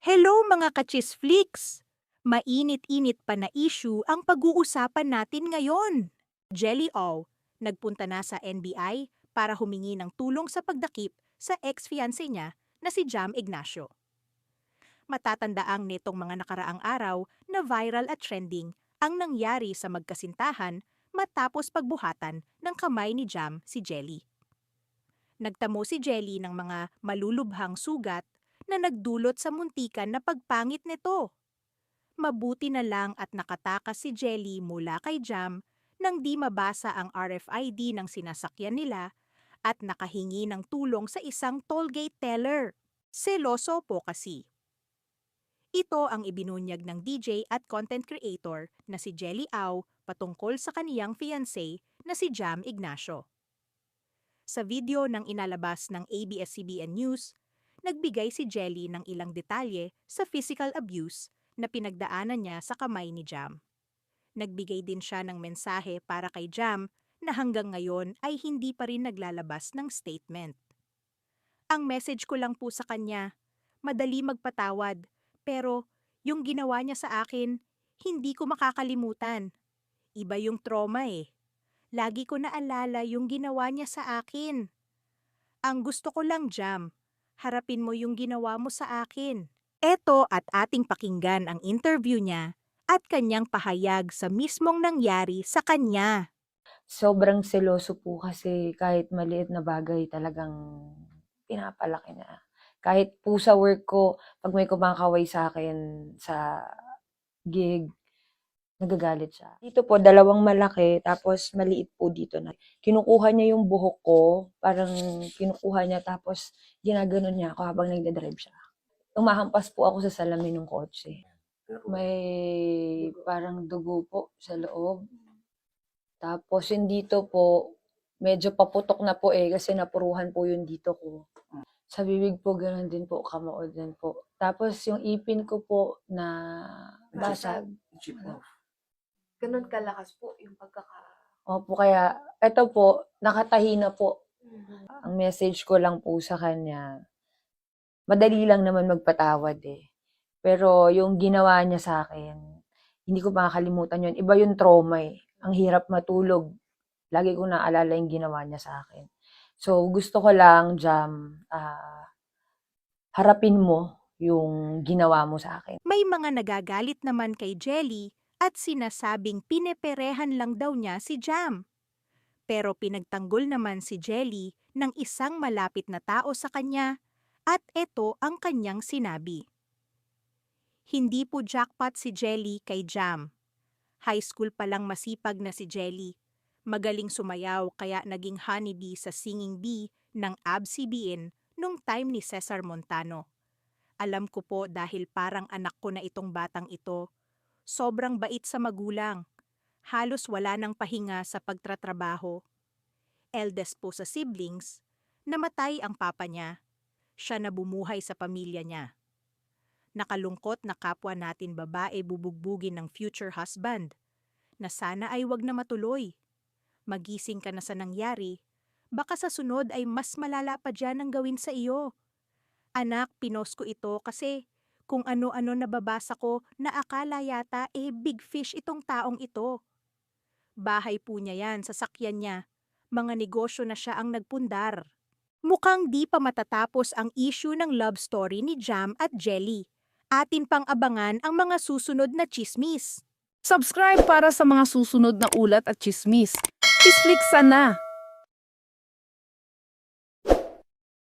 Hello mga kachisflix! Mainit-init pa na issue ang pag-uusapan natin ngayon. Jelly O, nagpunta na sa NBI para humingi ng tulong sa pagdakip sa ex-fiancé niya na si Jam Ignacio. Matatandaang nitong mga nakaraang araw na viral at trending ang nangyari sa magkasintahan matapos pagbuhatan ng kamay ni Jam si Jelly. Nagtamo si Jelly ng mga malulubhang sugat na nagdulot sa muntikan na pagpangit nito. Mabuti na lang at nakatakas si Jelly mula kay Jam nang di mabasa ang RFID ng sinasakyan nila at nakahingi ng tulong sa isang tollgate teller. Seloso po kasi. Ito ang ibinunyag ng DJ at content creator na si Jelly Au patungkol sa kaniyang fiancé na si Jam Ignacio. Sa video ng inalabas ng ABS-CBN News, nagbigay si Jelly ng ilang detalye sa physical abuse na pinagdaanan niya sa kamay ni Jam. Nagbigay din siya ng mensahe para kay Jam na hanggang ngayon ay hindi pa rin naglalabas ng statement. Ang message ko lang po sa kanya, madali magpatawad, pero yung ginawa niya sa akin, hindi ko makakalimutan. Iba yung trauma eh. Lagi ko naalala yung ginawa niya sa akin. Ang gusto ko lang, Jam, harapin mo yung ginawa mo sa akin. Eto at ating pakinggan ang interview niya at kanyang pahayag sa mismong nangyari sa kanya. Sobrang seloso po kasi kahit maliit na bagay talagang pinapalaki niya. Kahit po sa work ko, pag may kumakaway sa akin sa gig, nagagalit siya. Dito po, dalawang malaki, tapos maliit po dito na. Kinukuha niya yung buhok ko, parang kinukuha niya, tapos ginaganon niya ako habang nagdadrive siya. Umahampas po ako sa salamin ng kotse. May parang dugo po sa loob. Tapos yung dito po, medyo paputok na po kasi napuruhan po yung dito ko. Sa bibig po, gano'n din po, kamao din po. Tapos yung ipin ko po na basag. Ganun kalakas po yung Opo, kaya eto po, nakatahi na po. Ang message ko lang po sa kanya, madali lang naman magpatawad Pero yung ginawa niya sa akin, hindi ko makakalimutan yun. Iba yung trauma Ang hirap matulog. Lagi ko naalala yung ginawa niya sa akin. So, gusto ko lang, Jam, harapin mo yung ginawa mo sa akin. May mga nagagalit naman kay Jelly at sinasabing pineperehan lang daw niya si Jam. Pero pinagtanggol naman si Jelly ng isang malapit na tao sa kanya at ito ang kanyang sinabi. Hindi po jackpot si Jelly kay Jam. High school pa lang masipag na si Jelly. Magaling sumayaw kaya naging honeybee sa singing bee ng ABS-CBN nung time ni Cesar Montano. Alam ko po dahil parang anak ko na itong batang ito. Sobrang bait sa magulang. Halos wala ng pahinga sa pagtratrabaho. Eldest po sa siblings, namatay ang papa niya. Siya na bumuhay sa pamilya niya. Nakalungkot na kapwa natin babae bubugbugin ng future husband, na sana ay wag na matuloy. Magising ka na sa nangyari, baka sa sunod ay mas malala pa dyan ang gawin sa iyo. Anak, pinost ko ito kasi kung ano-ano nababasa ko na akala yata big fish itong taong ito. Bahay po niya yan, sasakyan niya. Mga negosyo na siya ang nagpundar. Mukhang di pa matatapos ang issue ng love story ni Jam at Jelly. Atin pang abangan ang mga susunod na chismis. Subscribe para sa mga susunod na ulat at chismis. Chisflix sana!